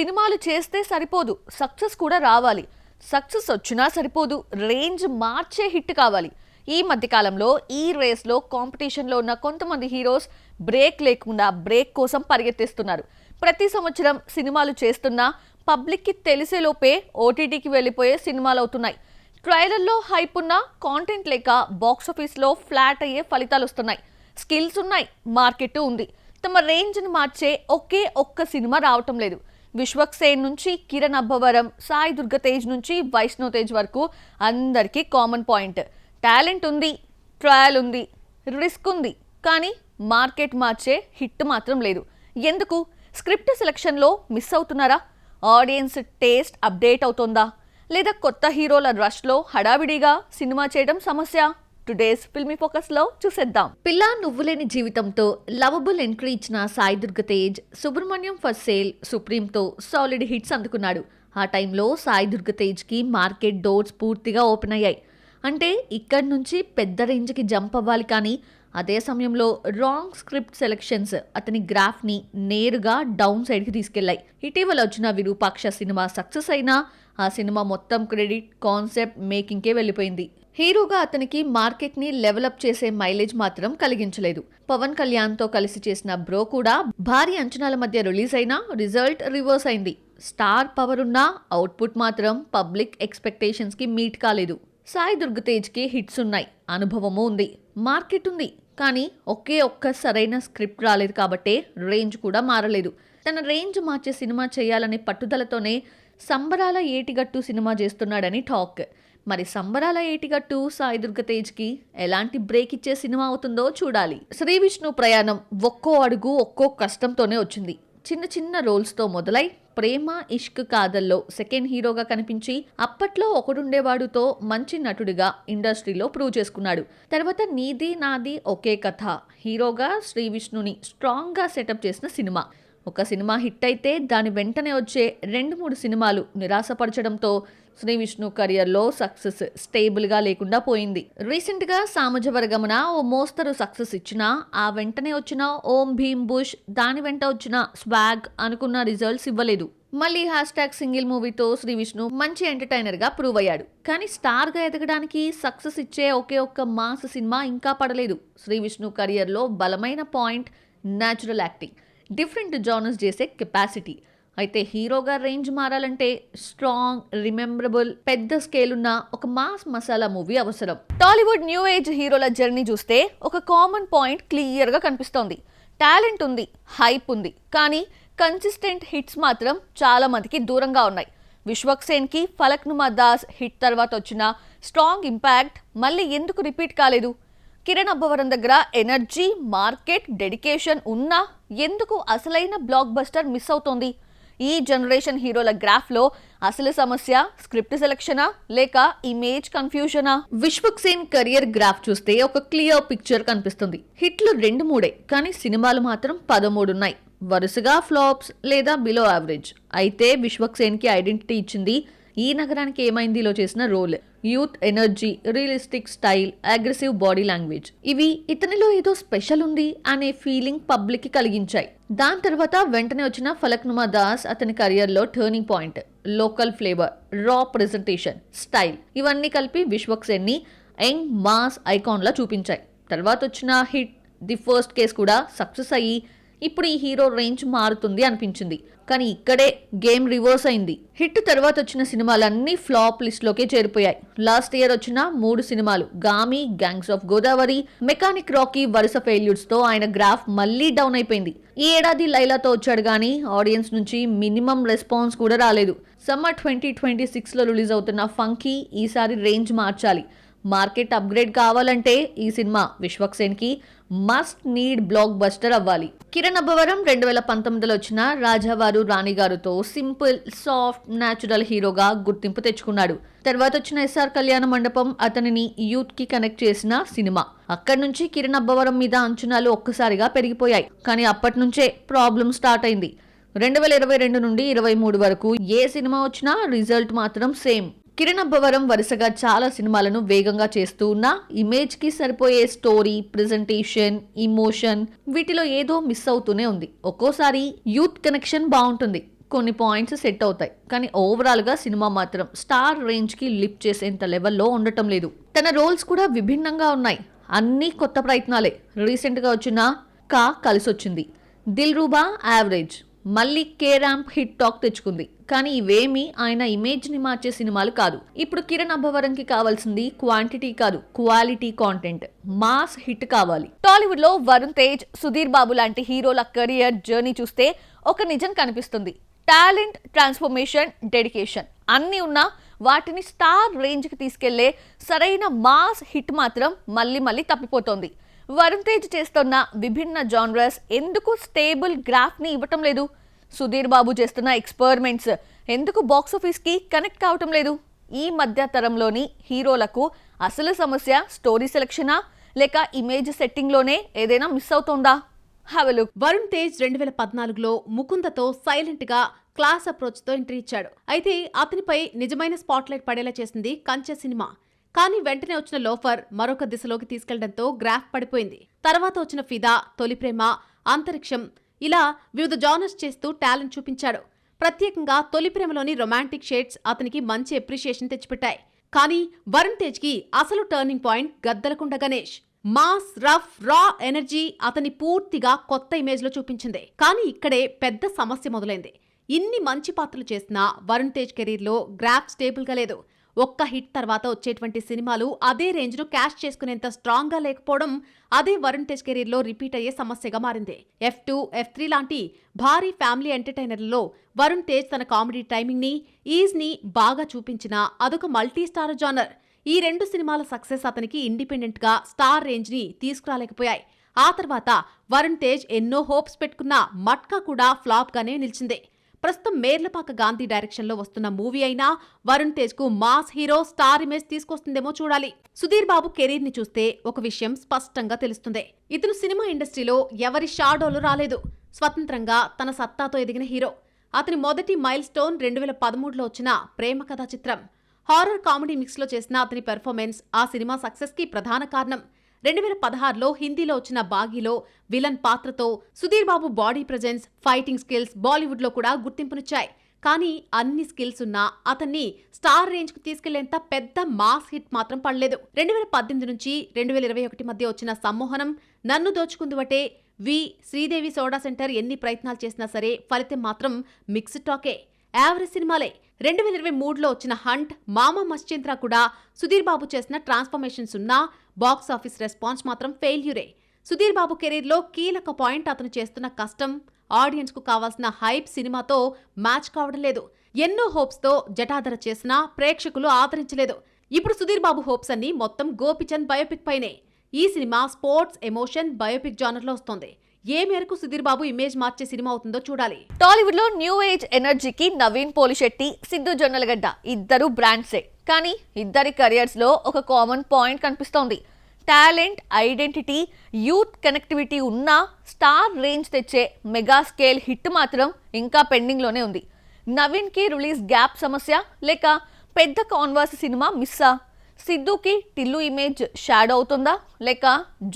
సినిమాలు చేస్తే సరిపోదు, సక్సెస్ కూడా రావాలి. సక్సెస్ వచ్చినా సరిపోదు, రేంజ్ మార్చే హిట్ కావాలి. ఈ మధ్యకాలంలో ఈ రేస్లో కాంపిటీషన్లో ఉన్న కొంతమంది హీరోస్ బ్రేక్ లేకుండా బ్రేక్ కోసం పరిగెత్తిస్తున్నారు. ప్రతి సంవత్సరం సినిమాలు చేస్తున్నా పబ్లిక్కి తెలిసేలోపే ఓటీటీకి వెళ్ళిపోయే సినిమాలు అవుతున్నాయి. ట్రైలర్లో హైప్ ఉన్న కాంటెంట్ లేక బాక్సాఫీస్లో ఫ్లాట్ అయ్యే ఫలితాలు వస్తున్నాయి. స్కిల్స్ ఉన్నాయి, మార్కెట్ ఉంది, తమ రేంజ్ని మార్చే ఒక్క సినిమా రావటం లేదు. విశ్వక్ సేన్ నుంచి కిరణ్ అబ్బవరం, సాయి దుర్గ తేజ్ నుంచి వైష్ణవ్ తేజ్ వరకు అందరికీ కామన్ పాయింట్: టాలెంట్ ఉంది, ట్రయల్ ఉంది, రిస్క్ ఉంది, కానీ మార్కెట్ మార్చే హిట్ మాత్రం లేదు. ఎందుకు? స్క్రిప్ట్ సెలక్షన్లో మిస్ అవుతున్నారా? ఆడియన్స్ టేస్ట్ అప్డేట్ అవుతోందా? లేదా కొత్త హీరోల రష్లో హడావిడిగా సినిమా చేయడం సమస్య? టుడేస్ ఫిల్మీ ఫోకస్లో చూసేద్దాం. పిల్ల నువ్వులేని జీవితంతో లవబుల్ ఎంట్రీ ఇచ్చిన సాయి దుర్గ తేజ్ సుబ్రహ్మణ్యం ఫర్ సేల్, సుప్రీంతో సాలిడ్ హిట్స్ అందుకున్నాడు. ఆ టైంలో సాయి దుర్గ తేజ్కి మార్కెట్ డోర్స్ పూర్తిగా ఓపెన్ అయ్యాయి. అంటే ఇక్కడి నుంచి పెద్ద రేంజ్కి జంప్ అవ్వాలి, కానీ అదే సమయంలో రాంగ్ స్క్రిప్ట్ సెలెక్షన్స్ అతని గ్రాఫ్ని నేరుగా డౌన్ సైడ్కి తీసుకెళ్లాయి. ఇటీవల వచ్చిన విరూపాక్ష సినిమా సక్సెస్ అయినా ఆ సినిమా మొత్తం క్రెడిట్ కాన్సెప్ట్ మేకింగ్కే వెళ్ళిపోయింది. హీరోగా అతనికి మార్కెట్ని లెవలప్ చేసే మైలేజ్ మాత్రం కలిగించలేదు. పవన్ కళ్యాణ్తో కలిసి చేసిన బ్రో కూడా భారీ అంచనాల మధ్య రిలీజ్ అయినా రిజల్ట్ రివర్స్ అయింది. స్టార్ పవర్ ఉన్న అవుట్పుట్ మాత్రం పబ్లిక్ ఎక్స్పెక్టేషన్స్కి మీట్ కాలేదు. సాయి దుర్గ తేజ్కి హిట్స్ ఉన్నాయి, అనుభవము ఉంది, మార్కెట్ ఉంది, కానీ ఒక్క సరైన స్క్రిప్ట్ రాలేదు కాబట్టే రేంజ్ కూడా మారలేదు. తన రేంజ్ మార్చే సినిమా చేయాలనే పట్టుదలతోనే సంబరాల ఏటిగట్టు సినిమా చేస్తున్నాడని టాక్. మరి సంబరాల ఏటిగట్టు సాయి దుర్గ తేజ్కి ఎలాంటి బ్రేక్ ఇచ్చే సినిమా అవుతుందో చూడాలి. శ్రీ విష్ణు ప్రయాణం ఒక్కో అడుగు ఒక్కో కష్టంతోనే వచ్చింది. చిన్న చిన్న రోల్స్తో మొదలై ప్రేమ ఇష్క్ కాదల్లో సెకండ్ హీరోగా కనిపించి అప్పట్లో ఒకడుండేవాడుతో మంచి నటుడిగా ఇండస్ట్రీలో ప్రూవ్ చేసుకున్నాడు. తర్వాత నీది నాది ఒకే కథ హీరోగా శ్రీ విష్ణుని స్ట్రాంగ్గా సెటప్ చేసిన సినిమా. ఒక సినిమా హిట్ అయితే దాని వెంటనే వచ్చే 2-3 సినిమాలు నిరాశపరచడంతో శ్రీ విష్ణు కెరియర్లో సక్సెస్ స్టేబుల్గా లేకుండా పోయింది. రీసెంట్గా సామజవర్గమున ఓ మోస్తరు సక్సెస్ ఇచ్చినా ఆ వెంటనే వచ్చిన ఓం భీమ్ బుష్, దాని వెంట వచ్చిన స్వాగ్ అనుకున్న రిజల్ట్స్ ఇవ్వలేదు. మళ్ళీ #సింగిల్ మూవీతో శ్రీ విష్ణు మంచి ఎంటర్టైనర్గా ప్రూవ్ అయ్యాడు. కానీ స్టార్గా ఎదగడానికి సక్సెస్ ఇచ్చే ఒక్క మాస్ సినిమా ఇంకా పడలేదు. శ్రీ విష్ణు కెరియర్లో బలమైన point natural acting, different genres చేసే కెపాసిటీ. అయితే హీరోగా రేంజ్ మారాలంటే స్ట్రాంగ్, రిమెంబరబుల్, పెద్ద స్కేల్ ఉన్న ఒక మాస్ మసాలా మూవీ అవసరం. టాలీవుడ్ న్యూ ఏజ్ హీరోల జర్నీ చూస్తే ఒక కామన్ పాయింట్ క్లియర్గా కనిపిస్తోంది: టాలెంట్ ఉంది, హైప్ ఉంది, కానీ కన్సిస్టెంట్ హిట్స్ మాత్రం చాలా మందికి దూరంగా ఉన్నాయి. విశ్వక్ సేన్కి ఫలక్నుమా దాస్ హిట్ తర్వాత వచ్చిన స్ట్రాంగ్ ఇంపాక్ట్ మళ్ళీ ఎందుకు రిపీట్ కాలేదు? కిరణ్ అబ్బవరం దగ్గర ఎనర్జీ, మార్కెట్, డెడికేషన్ ఉన్నా ఎందుకు అసలైన బ్లాక్ బస్టర్ మిస్ అవుతోంది? ఈ జనరేషన్ హీరోల గ్రాఫ్లో అసలు సమస్య స్క్రిప్ట్ సెలక్షనా లేక ఇమేజ్ కన్ఫ్యూజనా? విశ్వక్ సేన్ కెరియర్ గ్రాఫ్ చూస్తే ఒక క్లియర్ పిక్చర్ కనిపిస్తుంది. హిట్లు 2-3, కానీ సినిమాలు మాత్రం 13 ఉన్నాయి. వరుసగా ఫ్లాప్స్ లేదా బిలో యావరేజ్. అయితే విశ్వక్ సేన్కి ఐడెంటిటీ ఇచ్చింది ఈ నగరానికి ఏమైందిలో చేసిన role. Youth energy, realistic style, aggressive body language, ఇవి ఇతనిలో ఏదో స్పెషల్ ఉంది అనే ఫీలింగ్ పబ్లిక్ కి కలిగించాయి. దాని తర్వాత వెంటనే వచ్చిన ఫలక్నుమా దాస్ అతని కెరియర్లో టర్నింగ్ పాయింట్. లోకల్ ఫ్లేవర్, రా ప్రెజెంటేషన్, స్టైల్, ఇవన్నీ కలిపి విశ్వక్ సేన్ని యంగ్ మాస్ ఐకాన్ లా చూపించాయి. తర్వాత వచ్చిన హిట్ ది ఫస్ట్ కేస్ కూడా సక్సెస్ అయ్యి ఇప్పుడు ఈ హీరో రేంజ్ మారుతుంది అనిపించింది. కానీ ఇక్కడే గేమ్ రివర్స్ అయింది. హిట్ తర్వాత వచ్చిన సినిమాలన్నీ ఫ్లాప్ లిస్ట్లోకే చేరిపోయాయి. లాస్ట్ ఇయర్ వచ్చిన 3 సినిమాలు Gaami, gangs of Godavari, mechanic Rocky వరుస ఫెయిల్యూర్స్తో ఆయన గ్రాఫ్ మళ్ళీ డౌన్ అయిపోయింది. ఈ ఏడాది లైలాతో వచ్చాడు, కానీ ఆడియన్స్ నుంచి మినిమం రెస్పాన్స్ కూడా రాలేదు. సమ్మర్ 2026లో రిలీజ్ అవుతున్న ఫంకీ ఈసారి రేంజ్ మార్చాలి. మార్కెట్ అప్గ్రేడ్ కావాలంటే ఈ సినిమా విశ్వక్ సేన్కి మస్ట్ నీడ్ బ్లాక్ బస్టర్ అవ్వాలి. కిరణ్ అబ్బవరం 2019లో వచ్చిన రాజావారు రాణిగారుతో సింపుల్, సాఫ్ట్, న్యాచురల్ హీరోగా గుర్తింపు తెచ్చుకున్నాడు. తర్వాత వచ్చిన SR కళ్యాణ మండపం అతనిని యూత్ కి కనెక్ట్ చేసిన సినిమా. అక్కడి నుంచి కిరణ్ అబ్బవరం మీద అంచనాలు ఒక్కసారిగా పెరిగిపోయాయి. కానీ అప్పటి నుంచే ప్రాబ్లం స్టార్ట్ అయింది. 2022 నుండి 23 వరకు ఏ సినిమా వచ్చినా రిజల్ట్ మాత్రం సేమ్. కిరణ్ అబ్బవరం వరుసగా చాలా సినిమాలను వేగంగా చేస్తూ ఉన్నా ఇమేజ్కి సరిపోయే స్టోరీ, ప్రెజెంటేషన్, ఇమోషన్ వీటిలో ఏదో మిస్ అవుతూనే ఉంది. ఒక్కోసారి యూత్ కనెక్షన్ బాగుంటుంది, కొన్ని పాయింట్స్ సెట్ అవుతాయి, కానీ ఓవరాల్గా సినిమా మాత్రం స్టార్ రేంజ్కి లిఫ్ట్ చేసేంత లెవెల్లో ఉండటం లేదు. తన రోల్స్ కూడా విభిన్నంగా ఉన్నాయి, అన్నీ కొత్త ప్రయత్నాలే. రీసెంట్గా వచ్చిన కా కలిసొచ్చింది, దిల్ రూబా యావరేజ్, మళ్ళీ కే ర్యాంప్ హిట్ టాక్ తెచ్చుకుంది. కానీ ఇవేమీ ఆయన ఇమేజ్ని మార్చే సినిమాలు కాదు. ఇప్పుడు కిరణ్ అబ్బవరంకి కావాల్సింది క్వాంటిటీ కాదు, క్వాలిటీ కాంటెంట్, మాస్ హిట్ కావాలి. టాలీవుడ్ లో వరుణ్ తేజ్, సుధీర్ బాబు లాంటి హీరోల కెరియర్ జర్నీ చూస్తే ఒక నిజం కనిపిస్తుంది. టాలెంట్, ట్రాన్స్ఫర్మేషన్, డెడికేషన్ అన్నీ ఉన్నా వాటిని స్టార్ రేంజ్కి తీసుకెళ్లే సరైన మాస్ హిట్ మాత్రం మళ్ళీ తప్పిపోతోంది. వరుణ్ తేజ్ చేస్తున్న విభిన్న జానరస్ ఎందుకు స్టేబుల్ గ్రాఫ్ని ఇవ్వటం లేదు? సుధీర్ బాబు చేస్తున్న ఎక్స్పెరిమెంట్స్ ఎందుకు బాక్సాఫీస్కి కనెక్ట్ కావటం లేదు? ఈ మధ్య తరంలోని హీరోలకు అసలు సమస్య స్టోరీ సెలక్షనా లేక ఇమేజ్ సెట్టింగ్లోనే ఏదైనా మిస్ అవుతోందా? హవలు వరుణ్ తేజ్ 2014లో ముకుందతో సైలెంట్ గా క్లాస్ అప్రోచ్ తో ఎంట్రీ ఇచ్చాడు. అయితే అతనిపై నిజమైన స్పాట్లైట్ పడేలా చేసింది కంచె సినిమా. కానీ వెంటనే వచ్చిన లోఫర్ మరొక దిశలోకి తీసుకెళ్లడంతో గ్రాఫ్ పడిపోయింది. తర్వాత వచ్చిన ఫిదా, తొలి ప్రేమ, అంతరిక్షం ఇలా వివిధ జానర్స్ చేస్తూ టాలెంట్ చూపించాడు. ప్రత్యేకంగా తొలి ప్రేమలోని రొమాంటిక్ షేడ్స్ అతనికి మంచి అప్రిషియేషన్ తెచ్చిపెట్టాయి. కానీ వరుణ్ తేజ్ కి అసలు turning point Gaddalakonda Ganesh. Mass, rough, raw energy అతని పూర్తిగా కొత్త ఇమేజ్ లో చూపించింది. కానీ ఇక్కడే పెద్ద సమస్య మొదలైంది. ఇన్ని మంచి పాత్రలు చేసినా వరుణ్ తేజ్ కెరీర్ లో గ్రాఫ్ స్టేబుల్ గా లేదు. ఒక్క హిట్ తర్వాత వచ్చేటువంటి సినిమాలు అదే రేంజ్ ను క్యాష్ చేసుకునేంత స్ట్రాంగ్ గా లేకపోవడం అదే వరుణ్ తేజ్ కెరీర్ లో రిపీట్ అయ్యే సమస్యగా మారింది. F2, F3 లాంటి భారీ ఫ్యామిలీ ఎంటర్టైనర్లలో వరుణ్ తేజ్ తన కామెడీ టైమింగ్ ని, ఈజ్ ని బాగా చూపించిన అదొక మల్టీ స్టార్ జానర్. ఈ రెండు సినిమాల సక్సెస్ అతనికి ఇండిపెండెంట్ గా స్టార్ రేంజ్ ని తీసుకురాలేకపోయాయి. ఆ తర్వాత వరుణ్ తేజ్ ఎన్నో హోప్స్ పెట్టుకున్న మట్కా కూడా ఫ్లాప్ గానే నిలిచింది. ప్రస్తుతం మేర్లపాక గాంధీ డైరెక్షన్ లో వస్తున్న మూవీ అయినా వరుణ్ తేజ్ కు మాస్ హీరో స్టార్ ఇమేజ్ తీసుకొస్తుందేమో చూడాలి. సుధీర్ బాబు కెరీర్ ని చూస్తే ఒక విషయం స్పష్టంగా తెలుస్తుంది. ఇతను సినిమా ఇండస్ట్రీలో ఎవరి షాడోలు రాలేదు. స్వతంత్రంగా తన సత్తాతో ఎదిగిన హీరో. అతని మొదటి మైల్ స్టోన్ 2013లో వచ్చిన ప్రేమ కథా చిత్రం. హారర్ కామెడీ మిక్స్ లో చేసిన అతని పెర్ఫార్మెన్స్ ఆ సినిమా సక్సెస్ కి ప్రధాన కారణం. 2016లో హిందీలో వచ్చిన బాగీలో విలన్ పాత్రతో Sudheer Babu body presence, fighting skills Bollywood లో కూడా గుర్తింపునిచ్చాయి. కానీ అన్ని స్కిల్స్ ఉన్నా అతన్ని స్టార్ రేంజ్ కు తీసుకెళ్లేంత పెద్ద మాస్ హిట్ మాత్రం పడలేదు. 2018 నుంచి 2021 మధ్య వచ్చిన సమ్మోహనం, నన్ను దోచుకుందువటే, శ్రీదేవి సోడా సెంటర్ ఎన్ని ప్రయత్నాలు చేసినా సరే ఫలితం మాత్రం మిక్స్డ్ టాకే, యావరేజ్ సినిమాలే. 2023లో వచ్చిన హంట్, మామా మశ్చింద్ర కూడా సుధీర్ బాబు చేసిన ట్రాన్స్ఫర్మేషన్స్ ఉన్నా బాక్స్ ఆఫీస్ రెస్పాన్స్ మాత్రం ఫెయిల్యూరే. సుధీర్ బాబు కెరీర్లో కీలక పాయింట్ అతను చేస్తున్న కష్టం, ఆడియన్స్ కు కావాల్సిన హైప్ సినిమాతో మ్యాచ్ కావడం లేదు. ఎన్నో హోప్స్ తో జటాధర చేసినా ప్రేక్షకులు ఆదరించలేదు. ఇప్పుడు సుధీర్ బాబు హోప్స్ అన్ని మొత్తం గోపిచంద్ బయోపిక్ పైనే. ఈ cinema sports, emotion, biopic genre లో వస్తోంది. ఏ మేరకు సుధీర్ బాబు ఇమేజ్ మార్చే సినిమా అవుతుందో చూడాలి. టాలీవుడ్ లో న్యూ ఏజ్ ఎనర్జీకి నవీన్ పోలిశెట్టి, సిద్ధు జొన్నలగడ్డ ఇద్దరు బ్రాండ్సే. కానీ ఇద్దరి కెరియర్స్ లో ఒక కామన్ పాయింట్ కనిపిస్తోంది. టాలెంట్, ఐడెంటిటీ, యూత్ కనెక్టివిటీ ఉన్నా స్టార్ రేంజ్ తెచ్చే మెగా స్కేల్ హిట్ మాత్రం ఇంకా పెండింగ్ లోనే ఉంది. నవీన్ కి రిలీజ్ గ్యాప్ సమస్య లేక పెద్ద కాన్వాస్ సినిమా మిస్సా? సిద్ధుకి టిల్లు ఇమేజ్ షాడో అవుతుందా లేక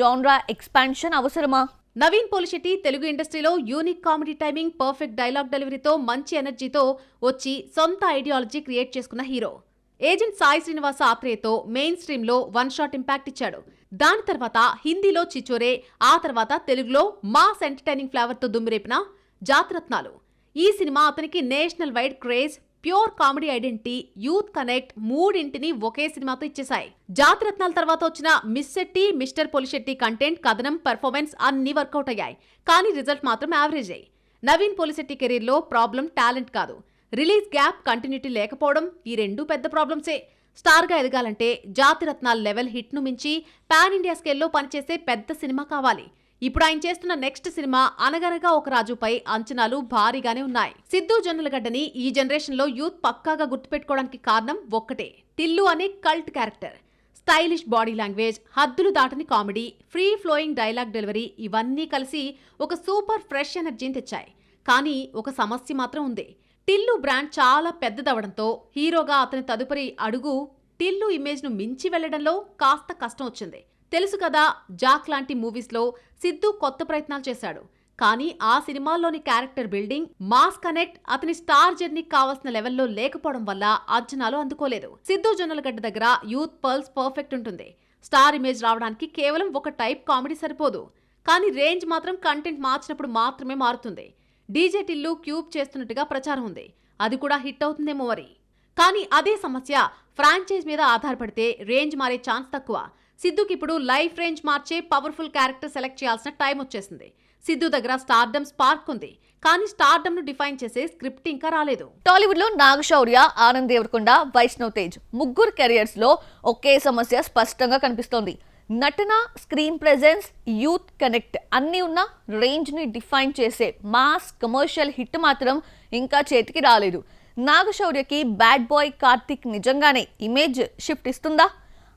జాన్రా ఎక్స్పాన్షన్ అవసరమా? నవీన్ పోలిశెట్టి తెలుగు ఇండస్ట్రీలో unique comedy timing, perfect dialogue డెలివరీతో మంచి ఎనర్జీతో వచ్చి సొంత ఐడియాలజీ క్రియేట్ చేసుకున్న హీరో. ఏజెంట్ సాయి శ్రీనివాస ఆత్రేయతో మెయిన్ స్ట్రీమ్ లో వన్ షాట్ ఇంపాక్ట్ ఇచ్చాడు. దాని తర్వాత హిందీలో చిచోరే, ఆ తర్వాత తెలుగులో మాస్ ఎంటర్టైనింగ్ ఫ్లేవర్ తో దుమ్మిరేపిన జాతరత్నాలు. ఈ సినిమా అతనికి national wide craze, pure comedy identity, youth connect మూడింటిని ఒకే సినిమాతో ఇచ్చేశాయి. జాతరత్నాల తర్వాత వచ్చిన Miss Shetty, Mr Polishetty content, కథనం, పెర్ఫార్మెన్స్ అన్ని వర్కౌట్ అయ్యాయి. కానీ రిజల్ట్ మాత్రం యావరేజ్ అయ్యి. నవీన్ పోలిశెట్టి కెరీర్ లో ప్రాబ్లం టాలెంట్ కాదు, రిలీజ్ గ్యాప్, కంటిన్యూటీ లేకపోవడం. ఈ రెండు పెద్ద ప్రాబ్లమ్సే. స్టార్ గా ఎదగాలంటే జాతిరత్నాల లెవెల్ హిట్ ను మించి పాన్ ఇండియా స్కేల్లో పనిచేసే పెద్ద సినిమా కావాలి. ఇప్పుడు ఆయన చేస్తున్న నెక్స్ట్ సినిమా అనగనగా ఒక రాజుపై అంచనాలు భారీగానే ఉన్నాయి. సిద్ధు జొన్నలగడ్డని ఈ జనరేషన్ లో యూత్ పక్కాగా గుర్తుపెట్టుకోవడానికి కారణం ఒక్కటే, టిల్లు అనే cult character. Stylish body language, హద్దులు దాటని comedy, free flowing dialogue delivery ఇవన్నీ కలిసి ఒక సూపర్ ఫ్రెష్ ఎనర్జీని తెచ్చాయి. కానీ ఒక సమస్య మాత్రం ఉంది. టిల్లు బ్రాండ్ చాలా పెద్దదవడంతో హీరోగా అతని తదుపరి అడుగు టిల్లు ఇమేజ్ ను మించి వెళ్లడంలో కాస్త కష్టం వచ్చింది. తెలుసు కదా, జాక్ లాంటి మూవీస్ లో సిద్ధు కొత్త ప్రయత్నాలు చేశాడు. కానీ ఆ సినిమాల్లోని క్యారెక్టర్ బిల్డింగ్, మాస్ కనెక్ట్ అతని స్టార్ జర్నీకి కావాల్సిన లెవెల్లో లేకపోవడం వల్ల అంచనాలు అందుకోలేదు. సిద్ధు జొన్నలగడ్డ దగ్గర యూత్ పల్స్ పర్ఫెక్ట్ ఉంటుంది. స్టార్ ఇమేజ్ రావడానికి కేవలం ఒక టైప్ కామెడీ సరిపోదు. కానీ రేంజ్ మాత్రం కంటెంట్ మార్చినప్పుడు మాత్రమే మారుతుంది. డీజే టిల్లు క్యూబ్ చేస్తున్నట్టుగా ప్రచారం ఉంది. అది కూడా హిట్ అవుతుందేమో మరి. కానీ అదే సమస్య ఫ్రాంచైజ్ మీద ఆధారపడితే రేంజ్ మారే ఛాన్స్ తక్కువ. సిద్ధుకి ఇప్పుడు లైఫ్ రేంజ్ మార్చే పవర్ఫుల్ క్యారెక్టర్ సెలెక్ట్ చేయాల్సిన టైం వచ్చేసింది. సిద్ధు దగ్గర స్టార్డమ్ స్పార్క్ ఉంది, కానీ స్టార్డమ్ ను డిఫైన్ చేసే స్క్రిప్ట్ ఇంకా రాలేదు. టాలీవుడ్ లో నాగశౌర్య, ఆనంద్ దేవరకొండ, వైష్ణవ్ తేజ్ ముగ్గురు కెరియర్స్ లో ఒకే సమస్య స్పష్టంగా కనిపిస్తోంది. నటన, స్క్రీన్ ప్రెజెన్స్, యూత్ కనెక్ట్ అన్నీ ఉన్న రేంజ్ ని డిఫైన్ చేసే మాస్ కమర్షియల్ హిట్ మాత్రం ఇంకా చేతికి రాలేదు. నాగశౌర్యకి బ్యాడ్ బాయ్ కార్తిక్ నిజంగానే ఇమేజ్ షిఫ్ట్ ఇస్తుందా?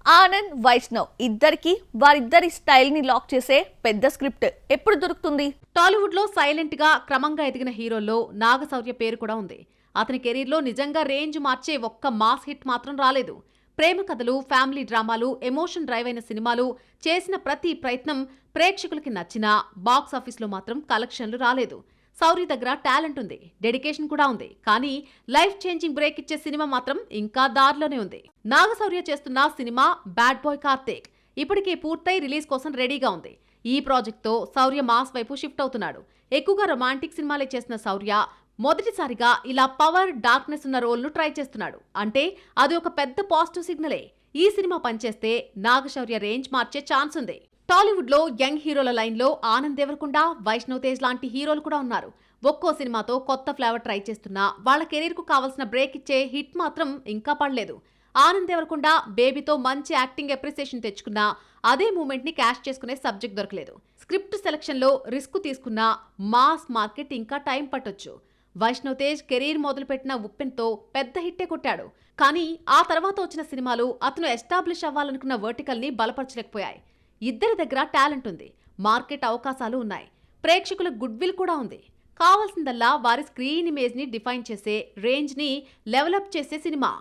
ఆనంద్, వైష్ణవ్ ఇద్దరికి వారిద్దరి స్టైల్ ని లాక్ చేసే పెద్ద స్క్రిప్ట్ ఎప్పుడు దొరుకుతుంది? టాలీవుడ్ లో సైలెంట్ గా క్రమంగా ఎదిగిన హీరోల్లో నాగశౌర్య పేరు కూడా ఉంది. అతని కెరీర్ లో నిజంగా రేంజ్ మార్చే ఒక్క మాస్ హిట్ మాత్రం రాలేదు. ప్రేమ కథలు, ఫ్యామిలీ డ్రామాలు, ఎమోషన్ డ్రైవ్ అయిన సినిమాలు చేసిన ప్రతి ప్రయత్నం ప్రేక్షకులకి నచ్చినా బాక్స్ ఆఫీస్ లో మాత్రం కలెక్షన్లు రాలేదు. శౌర్య దగ్గర టాలెంట్ ఉంది, డెడికేషన్ కూడా ఉంది, కానీ లైఫ్ చేంజింగ్ బ్రేక్ ఇచ్చే సినిమా మాత్రం ఇంకా దారిలోనే ఉంది. నాగశౌర్య చేస్తున్న సినిమా బ్యాడ్ బాయ్ కార్తిక్ ఇప్పటికే పూర్తయి రిలీజ్ కోసం రెడీగా ఉంది. ఈ ప్రాజెక్ట్ తో శౌర్య మాస్ వైపు షిఫ్ట్ అవుతున్నాడు. ఎక్కువగా రొమాంటిక్ సినిమాలే చేసిన శౌర్య మొదటిసారిగా ఇలా పవర్, డార్క్నెస్ ఉన్న రోల్ ను ట్రై చేస్తున్నాడు. అంటే అది ఒక పెద్ద పాజిటివ్ సిగ్నలే. ఈ సినిమా పనిచేస్తే నాగశౌర్య రేంజ్ మార్చే ఛాన్స్ ఉంది. టాలీవుడ్ లో యంగ్ హీరోల లైన్ లో ఆనంద్ దేవరకొండ, వైష్ణవ్ తేజ్ లాంటి హీరోలు కూడా ఉన్నారు. ఒక్కో సినిమాతో కొత్త ఫ్లేవర్ ట్రై చేస్తున్నా వాళ్ళ కెరీర్ కు కావాల్సిన బ్రేక్ ఇచ్చే హిట్ మాత్రం ఇంకా పడలేదు. ఆనంద్ దేవరకొండ బేబీతో మంచి యాక్టింగ్ అప్రిసియేషన్ తెచ్చుకున్నా అదే మూమెంట్ ని క్యాష్ చేసుకునే సబ్జెక్ట్ దొరకలేదు. స్క్రిప్ట్ సెలక్షన్ లో రిస్క్ తీసుకున్న మాస్ మార్కెట్ ఇంకా టైం పట్టొచ్చు. వైష్ణవ్ తేజ్ కెరీర్ మొదలుపెట్టిన ఉప్పెన్తో పెద్ద హిట్టే కొట్టాడు. కానీ ఆ తర్వాత వచ్చిన సినిమాలు అతను ఎస్టాబ్లిష్ అవ్వాలనుకున్న వర్టికల్ ని బలపరచలేకపోయాయి. ఇద్దరి దగ్గర టాలెంట్ ఉంది, మార్కెట్ అవకాశాలు ఉన్నాయి, ప్రేక్షకుల గుడ్ విల్ కూడా ఉంది. కావాల్సిందల్లా వారి స్క్రీన్ ఇమేజ్ ని డిఫైన్ చేసే, రేంజ్ ని లెవలప్ చేసే సినిమా.